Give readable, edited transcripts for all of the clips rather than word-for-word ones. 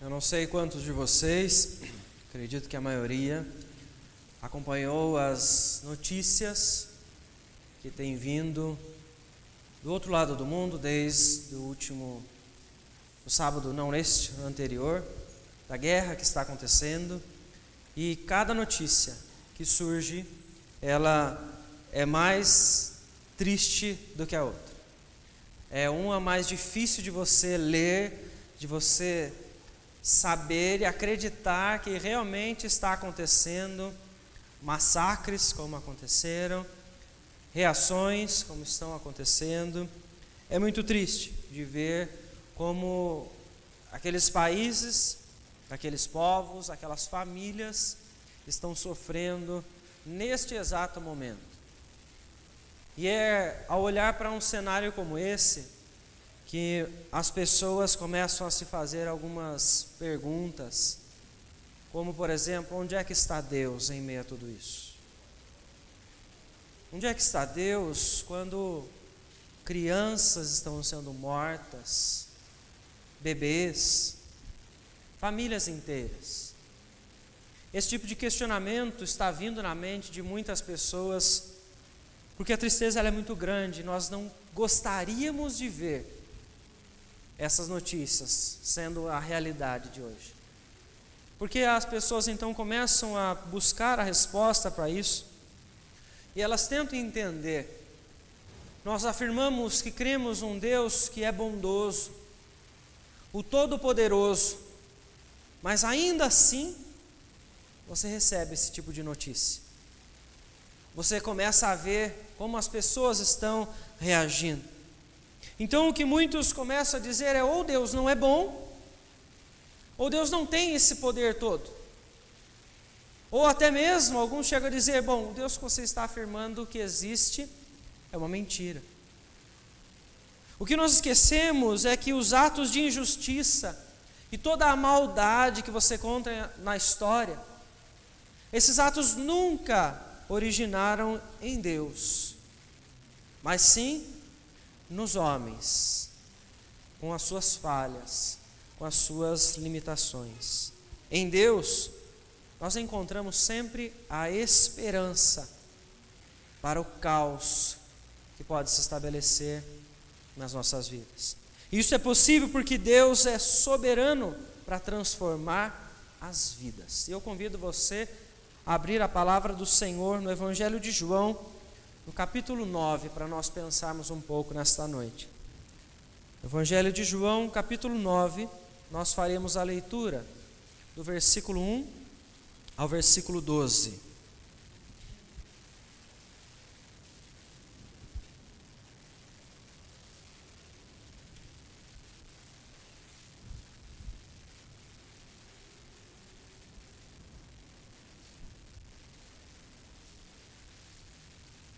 Eu não sei quantos de vocês, acredito que a maioria, acompanhou as notícias que têm vindo do outro lado do mundo desde o sábado, não neste, anterior, da guerra que está acontecendo. E cada notícia que surge, ela é mais triste do que a outra. É uma mais difícil de você ler, de você saber e acreditar que realmente está acontecendo massacres como aconteceram, reações como estão acontecendo. É muito triste de ver como aqueles países, aqueles povos, aquelas famílias estão sofrendo neste exato momento. E é ao olhar para um cenário como esse que as pessoas começam a se fazer algumas perguntas, como por exemplo, onde é que está Deus em meio a tudo isso? Onde é que está Deus quando crianças estão sendo mortas, bebês, famílias inteiras? Esse tipo de questionamento está vindo na mente de muitas pessoas, porque a tristeza ela é muito grande. Nós não gostaríamos de ver essas notícias sendo a realidade de hoje. Porque as pessoas então começam a buscar a resposta para isso, e elas tentam entender. Nós afirmamos que cremos um Deus que é bondoso, o Todo-Poderoso, mas ainda assim, você recebe esse tipo de notícia. Você começa a ver como as pessoas estão reagindo. Então o que muitos começam a dizer é: ou Deus não é bom, ou Deus não tem esse poder todo. Ou até mesmo alguns chegam a dizer: bom, o Deus que você está afirmando que existe é uma mentira. O que nós esquecemos é que os atos de injustiça e toda a maldade que você conta na história, esses atos nunca originaram em Deus, mas sim nos homens, com as suas falhas, com as suas limitações. Em Deus, nós encontramos sempre a esperança para o caos que pode se estabelecer nas nossas vidas. Isso é possível porque Deus é soberano para transformar as vidas. Eu convido você a abrir a palavra do Senhor no Evangelho de João, no capítulo 9, para nós pensarmos um pouco nesta noite. Evangelho de João, capítulo 9, nós faremos a leitura do versículo 1 ao versículo 12.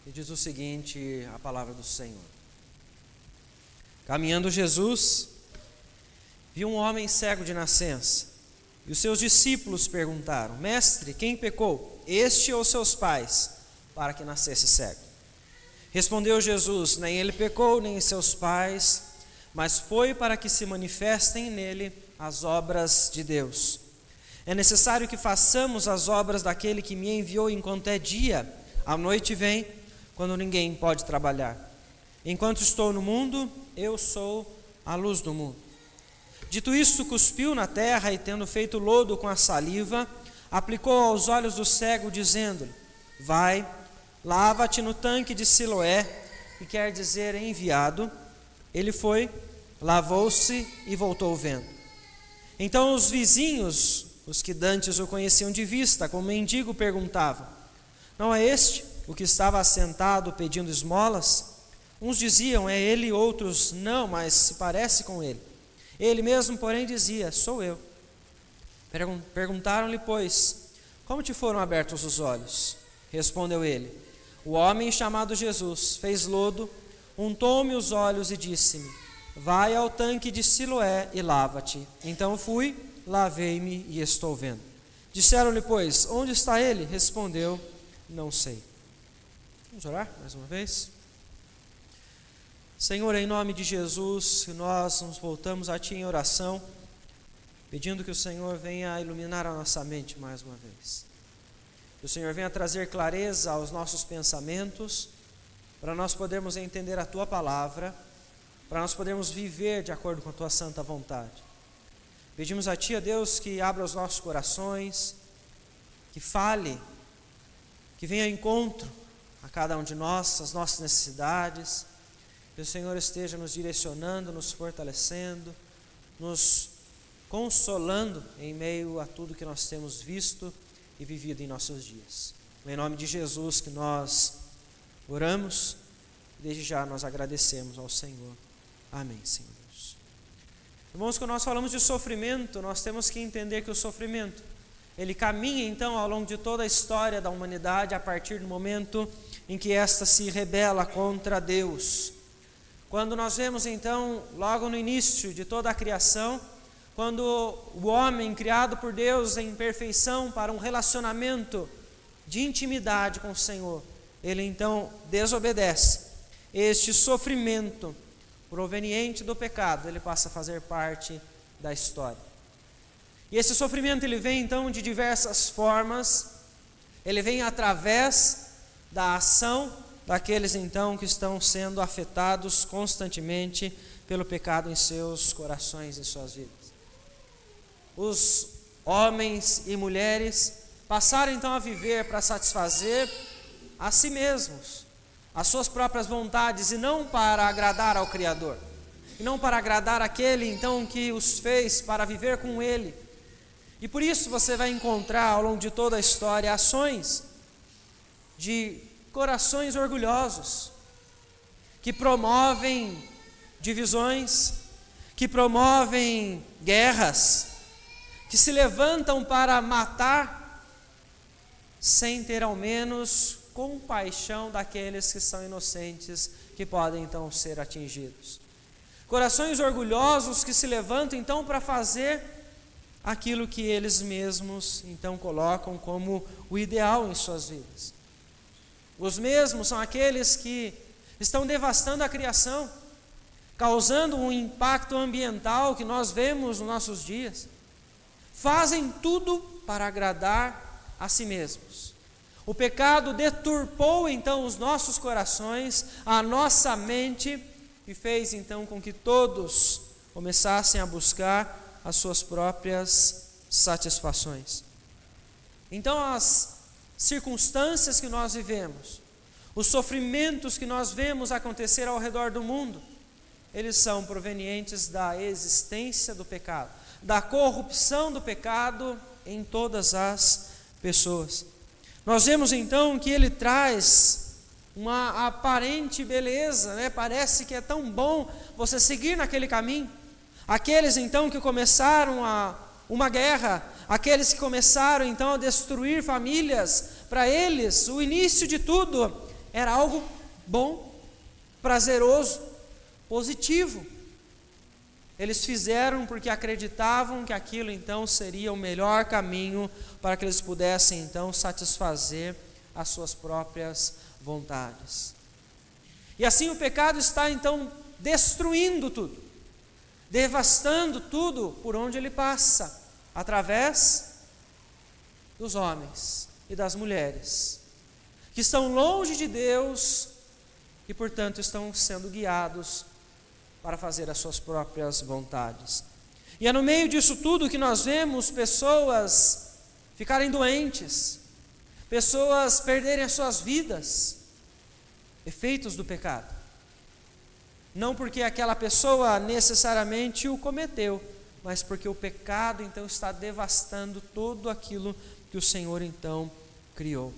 E diz o seguinte, a palavra do Senhor: Caminhando Jesus, viu um homem cego de nascença, e os seus discípulos perguntaram: Mestre, quem pecou, este ou seus pais, para que nascesse cego? Respondeu Jesus: Nem ele pecou, nem seus pais, mas foi para que se manifestem nele as obras de Deus. É necessário que façamos as obras daquele que me enviou enquanto é dia. A noite vem, quando ninguém pode trabalhar. Enquanto estou no mundo, eu sou a luz do mundo. Dito isso, cuspiu na terra e, tendo feito lodo com a saliva, aplicou aos olhos do cego, dizendo-lhe: Vai, lava-te no tanque de Siloé, que quer dizer enviado. Ele foi, lavou-se e voltou vendo. Então os vizinhos, os que dantes o conheciam de vista, como mendigo, perguntavam: Não é este o que estava assentado pedindo esmolas? Uns diziam: É ele, outros: Não, mas se parece com ele. Ele mesmo, porém, dizia: Sou eu. Perguntaram-lhe, pois: Como te foram abertos os olhos? Respondeu ele: O homem chamado Jesus fez lodo, untou-me os olhos e disse-me: Vai ao tanque de Siloé e lava-te. Então fui, lavei-me e estou vendo. Disseram-lhe, pois: Onde está ele? Respondeu: Não sei. Vamos orar mais uma vez? Senhor, em nome de Jesus, nós nos voltamos a Ti em oração, pedindo que o Senhor venha iluminar a nossa mente mais uma vez. Que o Senhor venha trazer clareza aos nossos pensamentos, para nós podermos entender a Tua palavra, para nós podermos viver de acordo com a Tua santa vontade. Pedimos a Ti, ó Deus, que abra os nossos corações, que fale, que venha ao encontro a cada um de nós, as nossas necessidades, que o Senhor esteja nos direcionando, nos fortalecendo, nos consolando em meio a tudo que nós temos visto e vivido em nossos dias. Em nome de Jesus que nós oramos, e desde já nós agradecemos ao Senhor. Amém, Senhor Deus. Irmãos, quando nós falamos de sofrimento, nós temos que entender que o sofrimento, ele caminha então ao longo de toda a história da humanidade, a partir do momento em que esta se rebela contra Deus. Quando nós vemos então, logo no início de toda a criação, quando o homem criado por Deus em perfeição para um relacionamento de intimidade com o Senhor, ele então desobedece. Este sofrimento proveniente do pecado, ele passa a fazer parte da história. E esse sofrimento ele vem então de diversas formas, ele vem através da ação daqueles então que estão sendo afetados constantemente pelo pecado em seus corações e suas vidas. Os homens e mulheres passaram então a viver para satisfazer a si mesmos, as suas próprias vontades, e não para agradar ao Criador, e não para agradar aquele então que os fez para viver com Ele. E por isso você vai encontrar ao longo de toda a história ações de corações orgulhosos, que promovem divisões, que promovem guerras, que se levantam para matar, sem ter ao menos compaixão daqueles que são inocentes, que podem então ser atingidos. Corações orgulhosos que se levantam então para fazer aquilo que eles mesmos então colocam como o ideal em suas vidas. Os mesmos são aqueles que estão devastando a criação, causando um impacto ambiental que nós vemos nos nossos dias. Fazem tudo para agradar a si mesmos. O pecado deturpou então os nossos corações, a nossa mente, e fez então com que todos começassem a buscar as suas próprias satisfações. Então as circunstâncias que nós vivemos, os sofrimentos que nós vemos acontecer ao redor do mundo, eles são provenientes da existência do pecado, da corrupção do pecado em todas as pessoas. Nós vemos então que ele traz uma aparente beleza, né? Parece que é tão bom você seguir naquele caminho. Aqueles então que começaram uma guerra, aqueles que começaram então a destruir famílias, para eles o início de tudo era algo bom, prazeroso, positivo. Eles fizeram porque acreditavam que aquilo então seria o melhor caminho para que eles pudessem então satisfazer as suas próprias vontades. E assim o pecado está então destruindo tudo, devastando tudo por onde ele passa, através dos homens e das mulheres, que estão longe de Deus e portanto estão sendo guiados para fazer as suas próprias vontades. E é no meio disso tudo que nós vemos pessoas ficarem doentes, pessoas perderem as suas vidas, efeitos do pecado. Não porque aquela pessoa necessariamente o cometeu, mas porque o pecado então está devastando tudo aquilo que o Senhor então criou.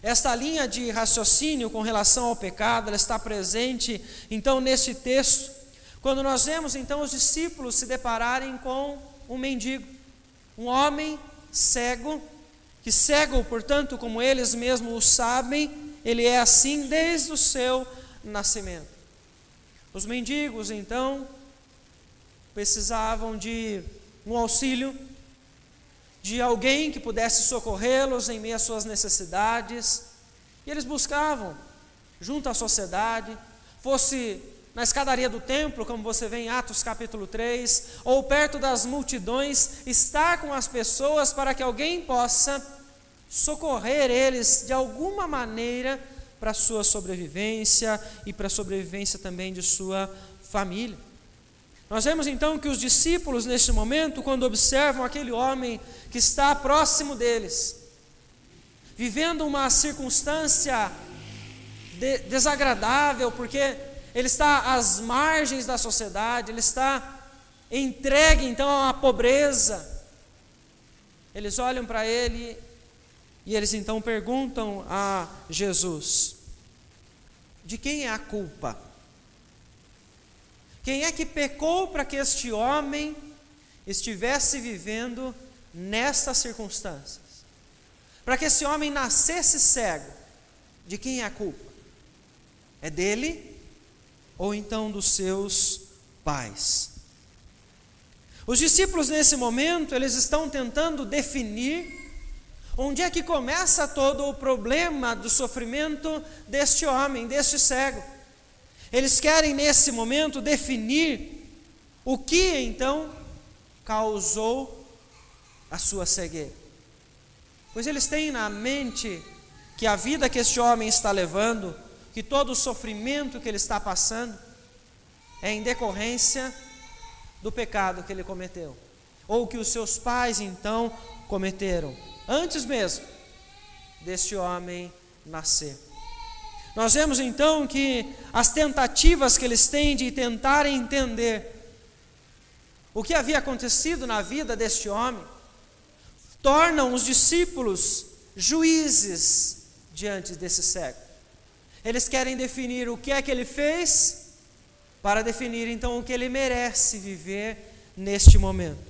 Esta linha de raciocínio com relação ao pecado, ela está presente então nesse texto, quando nós vemos então os discípulos se depararem com um mendigo, um homem cego, que cego, portanto, como eles mesmos o sabem, ele é assim desde o seu nascimento. Os mendigos então precisavam de um auxílio, de alguém que pudesse socorrê-los em meio às suas necessidades, e eles buscavam junto à sociedade, fosse na escadaria do templo, como você vê em Atos capítulo 3, ou perto das multidões, estar com as pessoas para que alguém possa socorrer eles de alguma maneira para a sua sobrevivência e para a sobrevivência também de sua família. Nós vemos então que os discípulos neste momento, quando observam aquele homem que está próximo deles, vivendo uma circunstância desagradável, porque ele está às margens da sociedade, ele está entregue então à pobreza, eles olham para ele e eles então perguntam a Jesus: de quem é a culpa? Quem é que pecou para que este homem estivesse vivendo nestas circunstâncias? Para que esse homem nascesse cego, de quem é a culpa? É dele ou então dos seus pais? Os discípulos nesse momento, eles estão tentando definir onde é que começa todo o problema do sofrimento deste homem, deste cego. Eles querem nesse momento definir o que então causou a sua cegueira. Pois eles têm na mente que a vida que este homem está levando, que todo o sofrimento que ele está passando, é em decorrência do pecado que ele cometeu, ou que os seus pais então cometeram, antes mesmo deste homem nascer. Nós vemos então que as tentativas que eles têm de tentar entender o que havia acontecido na vida deste homem, tornam os discípulos juízes diante desse cego. Eles querem definir o que é que ele fez, para definir então o que ele merece viver neste momento.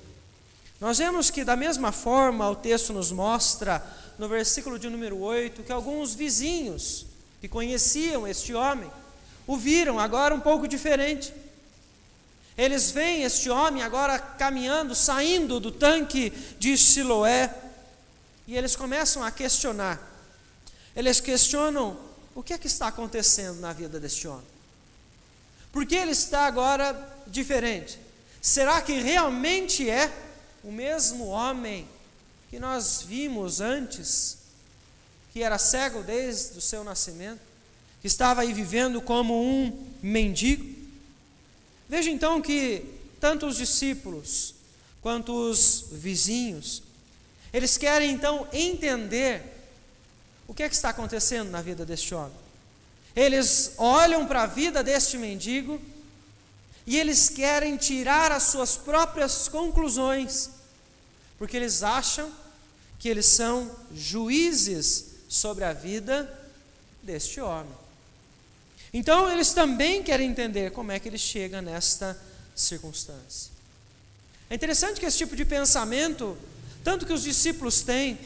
Nós vemos que da mesma forma o texto nos mostra, no versículo de número 8, que alguns vizinhos que conheciam este homem, o viram agora um pouco diferente. Eles veem este homem agora caminhando, saindo do tanque de Siloé, e eles começam a questionar. Eles questionam o que é que está acontecendo na vida deste homem. Por que ele está agora diferente? Será que realmente é o mesmo homem que nós vimos antes, que era cego desde o seu nascimento, que estava aí vivendo como um mendigo? Veja então que tanto os discípulos quanto os vizinhos, eles querem então entender o que é que está acontecendo na vida deste homem. Eles olham para a vida deste mendigo e eles querem tirar as suas próprias conclusões, porque eles acham que eles são juízes sobre a vida deste homem. Então eles também querem entender como é que ele chega nesta circunstância. É interessante que esse tipo de pensamento, tanto que os discípulos têm,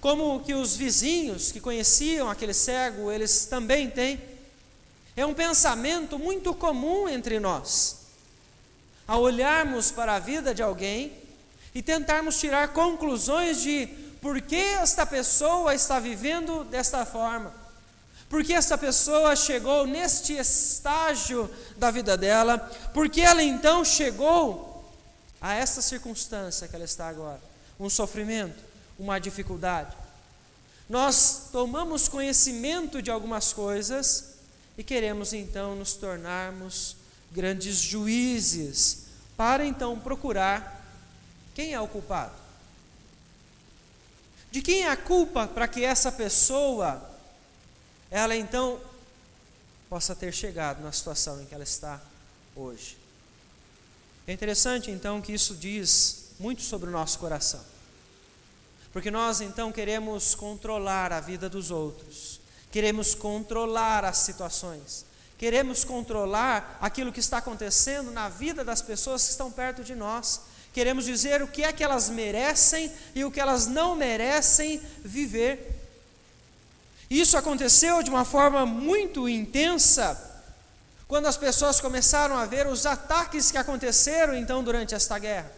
como que os vizinhos que conheciam aquele cego, eles também têm, é um pensamento muito comum entre nós. Ao olharmos para a vida de alguém e tentarmos tirar conclusões de por que esta pessoa está vivendo desta forma, por que esta pessoa chegou neste estágio da vida dela, por que ela então chegou a esta circunstância que ela está agora, um sofrimento, uma dificuldade. Nós tomamos conhecimento de algumas coisas e queremos então nos tornarmos grandes juízes, para então procurar quem é o culpado. De quem é a culpa para que essa pessoa, ela então possa ter chegado na situação em que ela está hoje. É interessante então que isso diz muito sobre o nosso coração, porque nós então queremos controlar a vida dos outros, queremos controlar as situações, queremos controlar aquilo que está acontecendo na vida das pessoas que estão perto de nós, queremos dizer o que é que elas merecem e o que elas não merecem viver. Isso aconteceu de uma forma muito intensa quando as pessoas começaram a ver os ataques que aconteceram então durante esta guerra.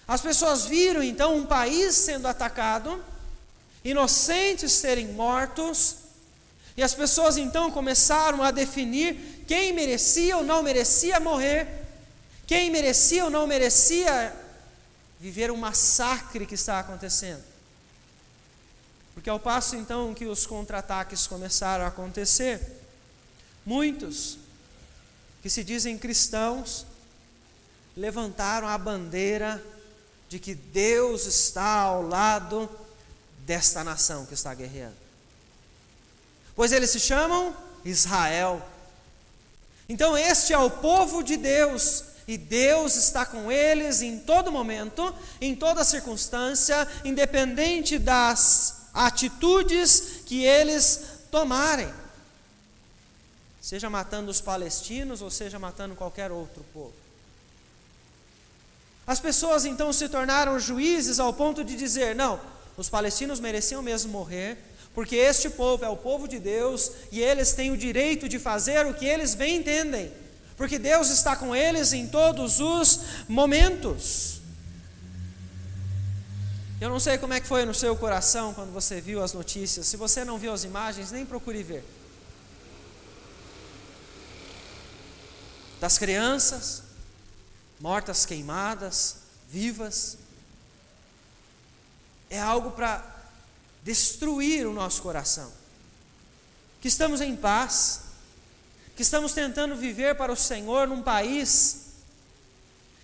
As pessoas viram então um país sendo atacado, inocentes serem mortos, e as pessoas então começaram a definir quem merecia ou não merecia morrer, quem merecia ou não merecia viver um massacre que está acontecendo. Porque ao passo então que os contra-ataques começaram a acontecer, muitos que se dizem cristãos levantaram a bandeira de que Deus está ao lado desta nação que está guerreando. Pois eles se chamam Israel. Então este é o povo de Deus, e Deus está com eles em todo momento, em toda circunstância, independente das atitudes que eles tomarem, seja matando os palestinos ou seja matando qualquer outro povo. As pessoas então se tornaram juízes ao ponto de dizer: não, os palestinos mereciam mesmo morrer, porque este povo é o povo de Deus e eles têm o direito de fazer o que eles bem entendem, porque Deus está com eles em todos os momentos. Eu não sei como é que foi no seu coração quando você viu as notícias. Se você não viu as imagens, nem procure ver. Das crianças mortas, queimadas, vivas. É algo para destruir o nosso coração. Que estamos em paz, que estamos tentando viver para o Senhor num país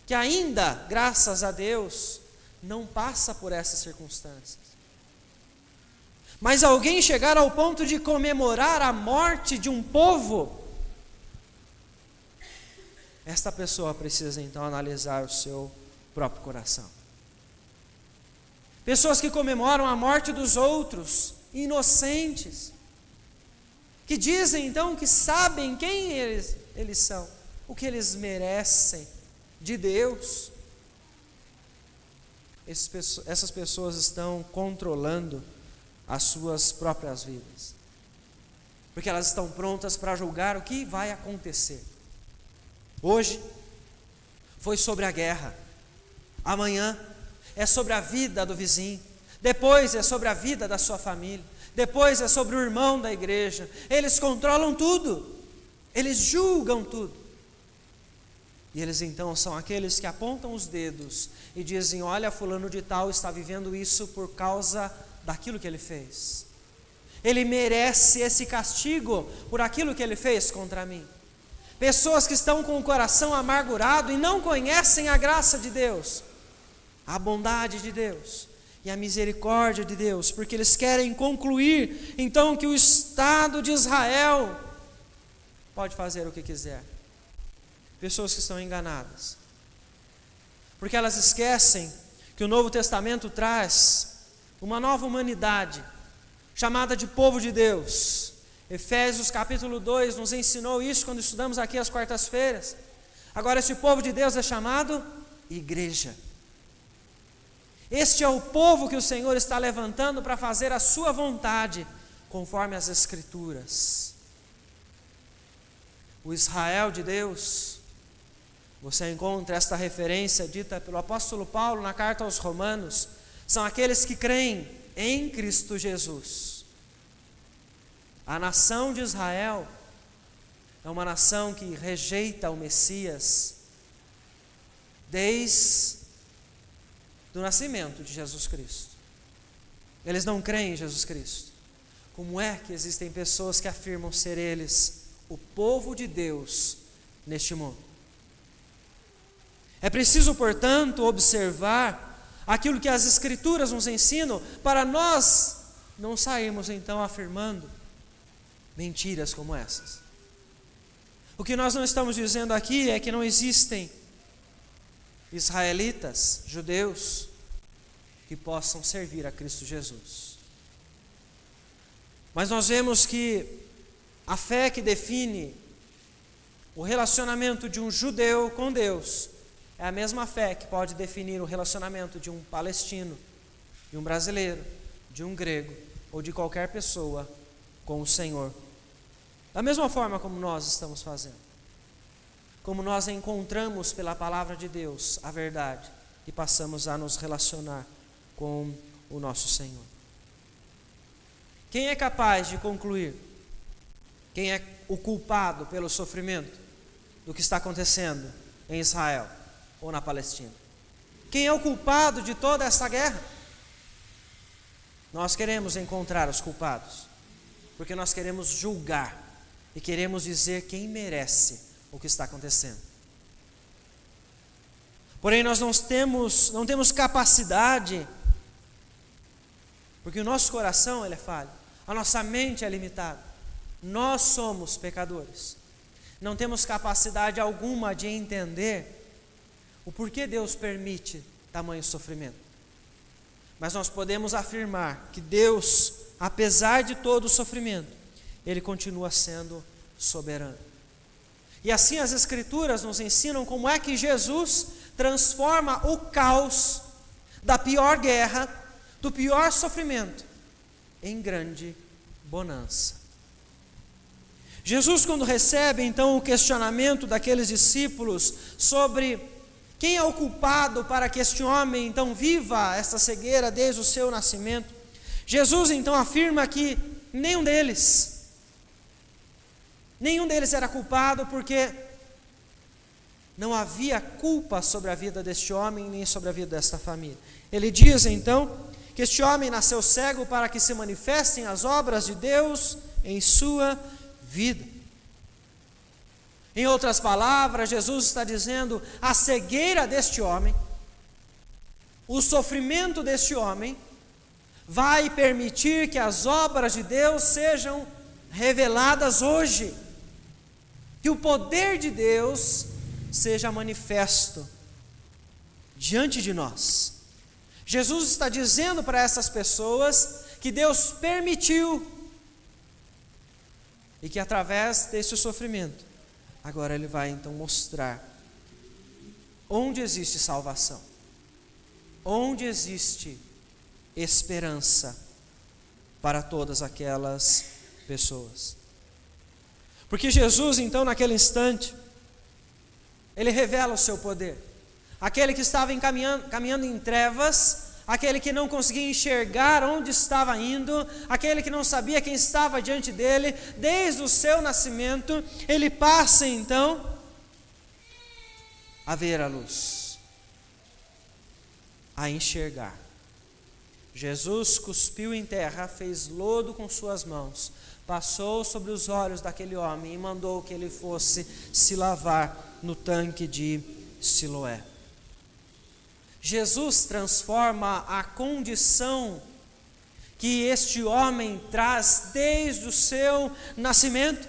que ainda, graças a Deus, não passa por essas circunstâncias. Mas alguém chegar ao ponto de comemorar a morte de um povo, esta pessoa precisa então analisar o seu próprio coração. Pessoas que comemoram a morte dos outros, inocentes, que dizem então que sabem quem eles são, o que eles merecem de Deus. Essas pessoas estão controlando as suas próprias vidas, porque elas estão prontas para julgar o que vai acontecer. Hoje foi sobre a guerra, amanhã é sobre a vida do vizinho, depois é sobre a vida da sua família, depois é sobre o irmão da igreja. Eles controlam tudo, eles julgam tudo. E eles então são aqueles que apontam os dedos e dizem: olha, fulano de tal está vivendo isso por causa daquilo que ele fez. Ele merece esse castigo por aquilo que ele fez contra mim. Pessoas que estão com o coração amargurado e não conhecem a graça de Deus, a bondade de Deus e a misericórdia de Deus, porque eles querem concluir então que o Estado de Israel pode fazer o que quiser. Pessoas que estão enganadas, porque elas esquecem que o Novo Testamento traz uma nova humanidade, chamada de povo de Deus. Efésios capítulo 2 nos ensinou isso quando estudamos aqui às quartas-feiras. Agora este povo de Deus é chamado igreja. Este é o povo que o Senhor está levantando para fazer a sua vontade, conforme as Escrituras. O Israel de Deus, você encontra esta referência dita pelo apóstolo Paulo na carta aos Romanos, são aqueles que creem em Cristo Jesus. A nação de Israel é uma nação que rejeita o Messias desde o nascimento de Jesus Cristo. Eles não creem em Jesus Cristo. Como é que existem pessoas que afirmam ser eles o povo de Deus neste mundo? É preciso, portanto, observar aquilo que as Escrituras nos ensinam, para nós não sairmos então afirmando mentiras como essas. O que nós não estamos dizendo aqui é que não existem israelitas, judeus, que possam servir a Cristo Jesus. Mas nós vemos que a fé que define o relacionamento de um judeu com Deus é a mesma fé que pode definir o relacionamento de um palestino, de um brasileiro, de um grego ou de qualquer pessoa com o Senhor. Da mesma forma como nós estamos fazendo, como nós encontramos pela palavra de Deus a verdade e passamos a nos relacionar com o nosso Senhor. Quem é capaz de concluir? Quem é o culpado pelo sofrimento do que está acontecendo em Israel ou na Palestina? Quem é o culpado de toda essa guerra? Nós queremos encontrar os culpados, porque nós queremos julgar e queremos dizer quem merece o que está acontecendo. Porém, nós não temos capacidade, porque o nosso coração ele é falho, a nossa mente é limitada, nós somos pecadores, não temos capacidade alguma de entender o porquê Deus permite tamanho sofrimento. Mas nós podemos afirmar que Deus, apesar de todo o sofrimento, Ele continua sendo soberano. E assim as Escrituras nos ensinam como é que Jesus transforma o caos da pior guerra, do pior sofrimento, em grande bonança. Jesus, quando recebe então o questionamento daqueles discípulos sobre quem é o culpado para que este homem então viva esta cegueira desde o seu nascimento, Jesus então afirma que nenhum deles era culpado, porque não havia culpa sobre a vida deste homem, nem sobre a vida desta família. Ele diz então que este homem nasceu cego para que se manifestem as obras de Deus em sua vida. Em outras palavras, Jesus está dizendo: a cegueira deste homem, o sofrimento deste homem, vai permitir que as obras de Deus sejam reveladas hoje, que o poder de Deus seja manifesto diante de nós. Jesus está dizendo para essas pessoas que Deus permitiu e que através desse sofrimento, agora Ele vai então mostrar onde existe salvação, onde existe esperança para todas aquelas pessoas. Porque Jesus então naquele instante, Ele revela o seu poder. Aquele que estava caminhando em trevas, aquele que não conseguia enxergar onde estava indo, aquele que não sabia quem estava diante dele, desde o seu nascimento, ele passa então a ver a luz, a enxergar. Jesus cuspiu em terra, fez lodo com suas mãos, passou sobre os olhos daquele homem e mandou que ele fosse se lavar no tanque de Siloé. Jesus transforma a condição que este homem traz desde o seu nascimento.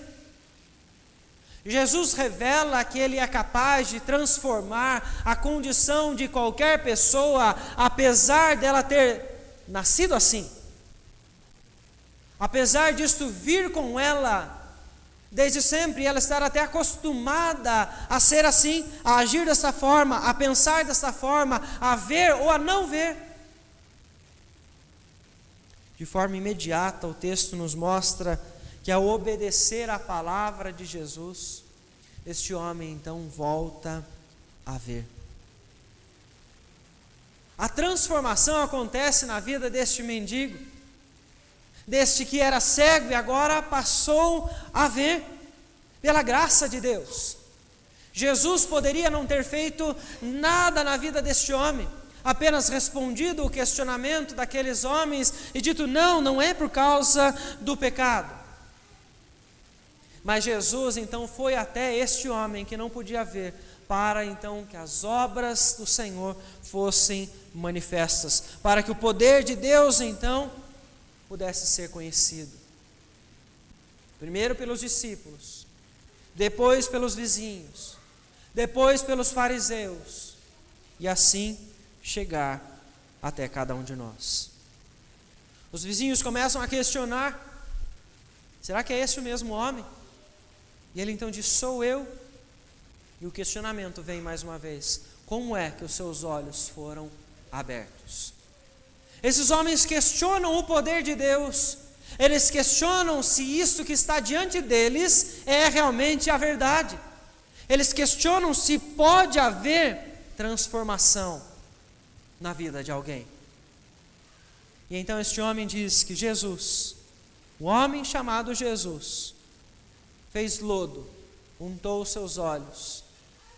Jesus revela que Ele é capaz de transformar a condição de qualquer pessoa, apesar dela ter nascido assim, apesar disto vir com ela desde sempre, ela estar até acostumada a ser assim, a agir dessa forma, a pensar dessa forma, a ver ou a não ver. De forma imediata, o texto nos mostra que ao obedecer à palavra de Jesus, este homem então volta a ver. A transformação acontece na vida deste mendigo, deste que era cego e agora passou a ver, pela graça de Deus. Jesus poderia não ter feito nada na vida deste homem, apenas respondido o questionamento daqueles homens e dito: não é por causa do pecado. Mas Jesus então foi até este homem que não podia ver, para então que as obras do Senhor fossem manifestas, para que o poder de Deus então pudesse ser conhecido. Primeiro pelos discípulos, depois pelos vizinhos, depois pelos fariseus, e assim chegar até cada um de nós. Os vizinhos começam a questionar: será que é esse o mesmo homem? E ele então diz: sou eu. E o questionamento vem mais uma vez: como é que os seus olhos foram abertos? Esses homens questionam o poder de Deus, eles questionam se isso que está diante deles é realmente a verdade, eles questionam se pode haver transformação na vida de alguém. E então este homem diz que Jesus, o homem chamado Jesus, fez lodo, untou os seus olhos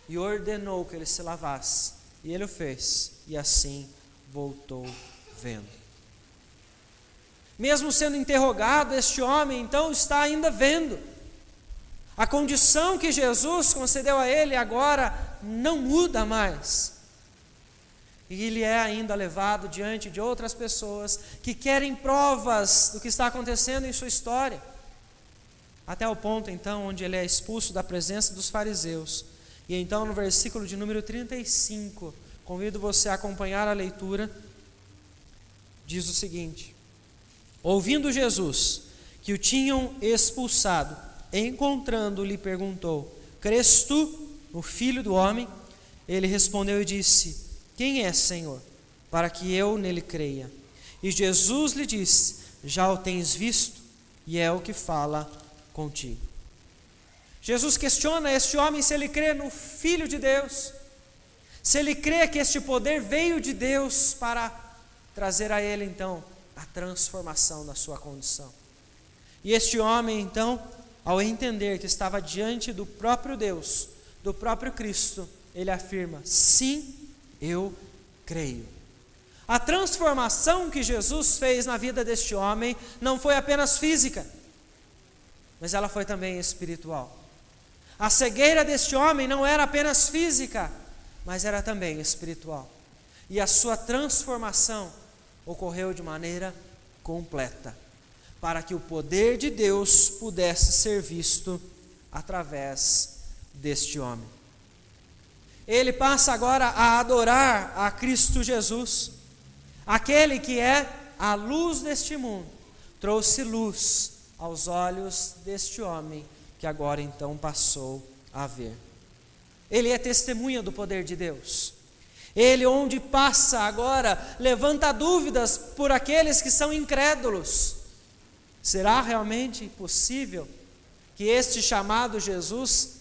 e ordenou que ele se lavasse. E ele o fez, e assim voltou vendo. Mesmo sendo interrogado, este homem então está ainda vendo. A condição que Jesus concedeu a ele agora não muda mais. E ele é ainda levado diante de outras pessoas que querem provas do que está acontecendo em sua história. Até o ponto então onde ele é expulso da presença dos fariseus. E então no versículo de número 35, convido você a acompanhar a leitura, diz o seguinte: ouvindo Jesus que o tinham expulsado, encontrando-lhe perguntou: crês tu no Filho do Homem? Ele respondeu e disse: quem é, Senhor, para que eu nele creia? E Jesus lhe disse: já o tens visto, e é o que fala contigo. Jesus questiona este homem se ele crê no Filho de Deus, se ele crê que este poder veio de Deus para trazer a ele então a transformação da sua condição. E este homem então, ao entender que estava diante do próprio Deus, do próprio Cristo, ele afirma: sim, eu creio. A transformação que Jesus fez na vida deste homem não foi apenas física, mas ela foi também espiritual. A cegueira deste homem não era apenas física, mas era também espiritual. E a sua transformação ocorreu de maneira completa, para que o poder de Deus pudesse ser visto através deste homem. Ele passa agora a adorar a Cristo Jesus, aquele que é a luz deste mundo, trouxe luz aos olhos deste homem, que agora então passou a ver. Ele é testemunha do poder de Deus. Ele, onde passa agora, levanta dúvidas por aqueles que são incrédulos. Será realmente possível que este chamado Jesus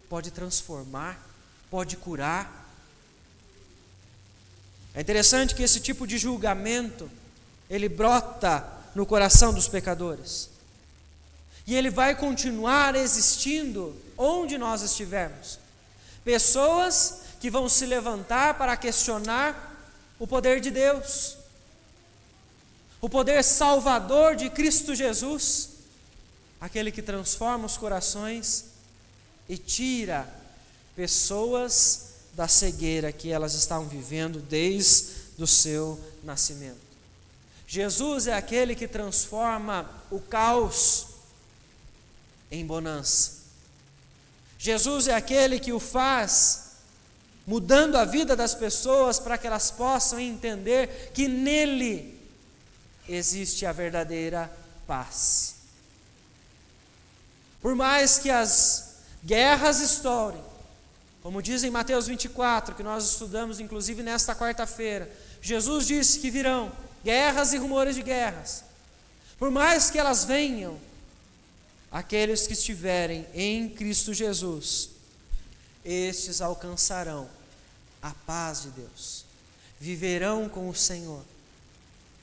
pode transformar, pode curar? É interessante que esse tipo de julgamento, ele brota no coração dos pecadores. E ele vai continuar existindo onde nós estivermos. Pessoas que vão se levantar para questionar o poder de Deus, o poder salvador de Cristo Jesus, aquele que transforma os corações e tira pessoas da cegueira que elas estavam vivendo desde o seu nascimento. Jesus é aquele que transforma o caos em bonança. Jesus é aquele que o faz mudando a vida das pessoas para que elas possam entender que nele existe a verdadeira paz. Por mais que as guerras estourem, como diz em Mateus 24, que nós estudamos inclusive nesta quarta-feira, Jesus disse que virão guerras e rumores de guerras. Por mais que elas venham, aqueles que estiverem em Cristo Jesus, estes alcançarão a paz de Deus, viverão com o Senhor,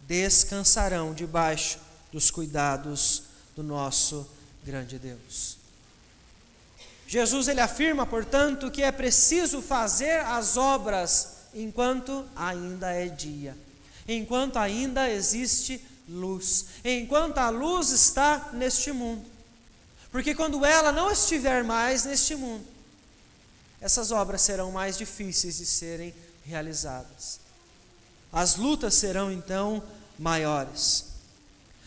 descansarão debaixo dos cuidados do nosso grande Deus. Jesus, ele afirma, portanto, que é preciso fazer as obras enquanto ainda é dia, enquanto ainda existe luz, enquanto a luz está neste mundo. Porque quando ela não estiver mais neste mundo, essas obras serão mais difíceis de serem realizadas. As lutas serão então maiores.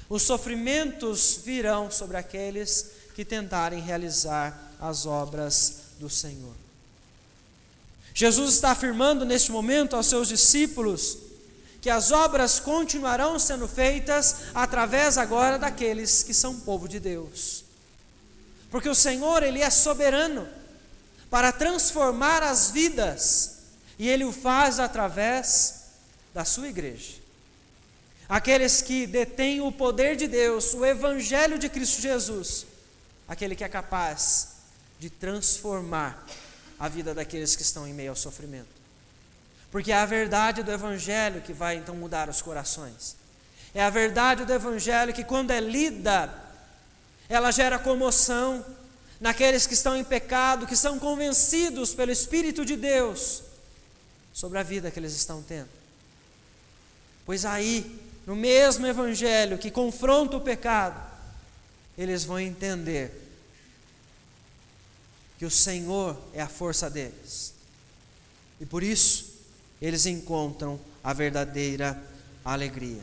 Os sofrimentos virão sobre aqueles que tentarem realizar as obras do Senhor. Jesus está afirmando neste momento aos seus discípulos que as obras continuarão sendo feitas através agora daqueles que são povo de Deus. Porque o Senhor, ele é soberano para transformar as vidas, e ele o faz através da sua igreja. Aqueles que detêm o poder de Deus, o evangelho de Cristo Jesus, aquele que é capaz de transformar a vida daqueles que estão em meio ao sofrimento. Porque é a verdade do evangelho que vai então mudar os corações. É a verdade do evangelho que, quando é lida, ela gera comoção naqueles que estão em pecado, que são convencidos pelo Espírito de Deus sobre a vida que eles estão tendo. Pois aí, no mesmo Evangelho que confronta o pecado, eles vão entender que o Senhor é a força deles. E por isso, eles encontram a verdadeira alegria.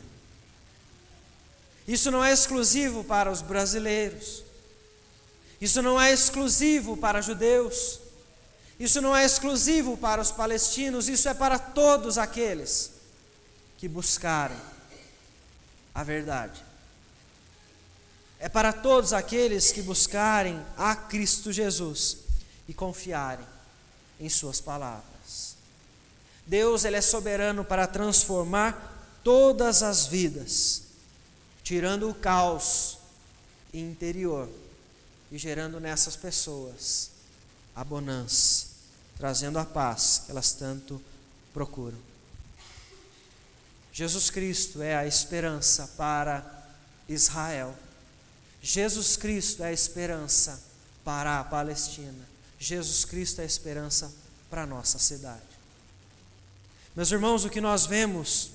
Isso não é exclusivo para os brasileiros. Isso não é exclusivo para judeus. Isso não é exclusivo para os palestinos. Isso é para todos aqueles que buscarem a verdade. É para todos aqueles que buscarem a Cristo Jesus e confiarem em suas palavras. Deus, Ele é soberano para transformar todas as vidas, tirando o caos interior e gerando nessas pessoas a bonança, trazendo a paz que elas tanto procuram. Jesus Cristo é a esperança para Israel. Jesus Cristo é a esperança para a Palestina. Jesus Cristo é a esperança para a nossa cidade. Meus irmãos, o que nós vemos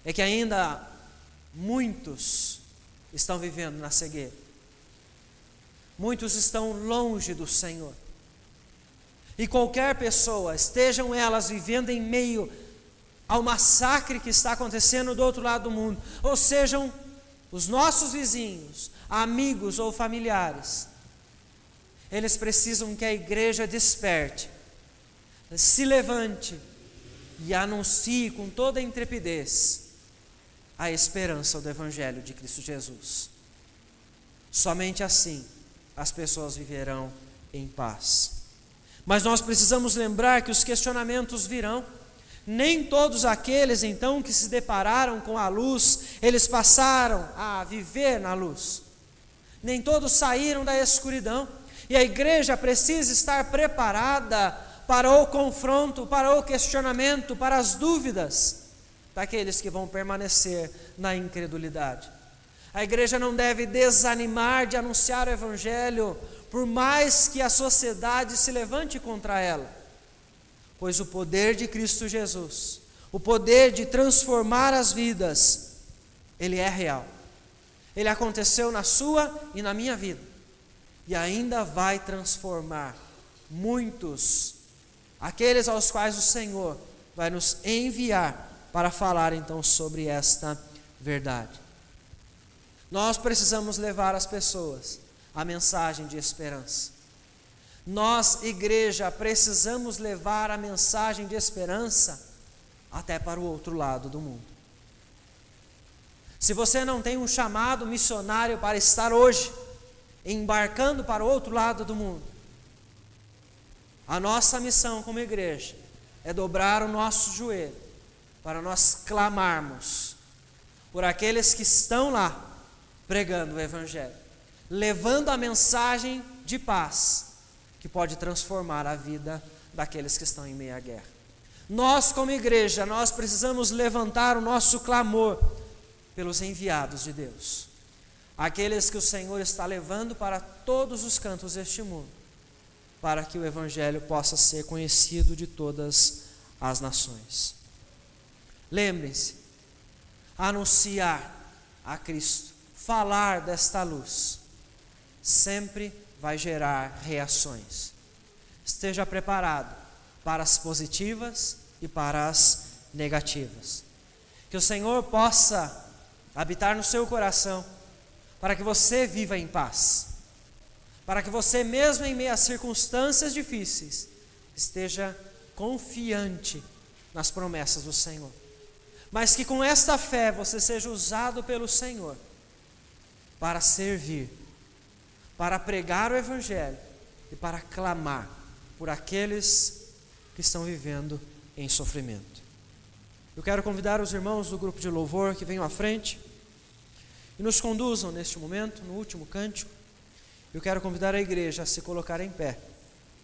é que ainda muitos estão vivendo na cegueira. Muitos estão longe do Senhor. E qualquer pessoa, estejam elas vivendo em meio ao massacre que está acontecendo do outro lado do mundo, ou sejam os nossos vizinhos, amigos ou familiares, eles precisam que a igreja desperte, se levante e anuncie com toda a intrepidez a esperança do Evangelho de Cristo Jesus. Somente assim as pessoas viverão em paz. Mas nós precisamos lembrar que os questionamentos virão. Nem todos aqueles então que se depararam com a luz, eles passaram a viver na luz. Nem todos saíram da escuridão. E a igreja precisa estar preparada para o confronto, para o questionamento, para as dúvidas daqueles que vão permanecer na incredulidade. A igreja não deve desanimar de anunciar o Evangelho, por mais que a sociedade se levante contra ela, pois o poder de Cristo Jesus, o poder de transformar as vidas, ele é real. Ele aconteceu na sua e na minha vida, e ainda vai transformar muitos, aqueles aos quais o Senhor vai nos enviar para falar então sobre esta verdade. Nós precisamos levar às pessoas a mensagem de esperança. Nós, igreja, precisamos levar a mensagem de esperança até para o outro lado do mundo. Se você não tem um chamado missionário para estar hoje embarcando para o outro lado do mundo, a nossa missão como igreja é dobrar o nosso joelho para nós clamarmos por aqueles que estão lá pregando o Evangelho, levando a mensagem de paz que pode transformar a vida daqueles que estão em meio à guerra. Nós como igreja, nós precisamos levantar o nosso clamor pelos enviados de Deus, aqueles que o Senhor está levando para todos os cantos deste mundo, para que o Evangelho possa ser conhecido de todas as nações. Lembrem-se, anunciar a Cristo, falar desta luz, sempre vai gerar reações. Esteja preparado para as positivas e para as negativas. Que o Senhor possa habitar no seu coração, para que você viva em paz, para que você, mesmo em meio a circunstâncias difíceis, esteja confiante nas promessas do Senhor, mas que com esta fé você seja usado pelo Senhor para servir, para pregar o Evangelho e para clamar por aqueles que estão vivendo em sofrimento. Eu quero convidar os irmãos do grupo de louvor que venham à frente e nos conduzam neste momento, no último cântico. Eu quero convidar a igreja a se colocar em pé,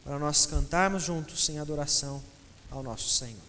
para nós cantarmos juntos em adoração ao nosso Senhor.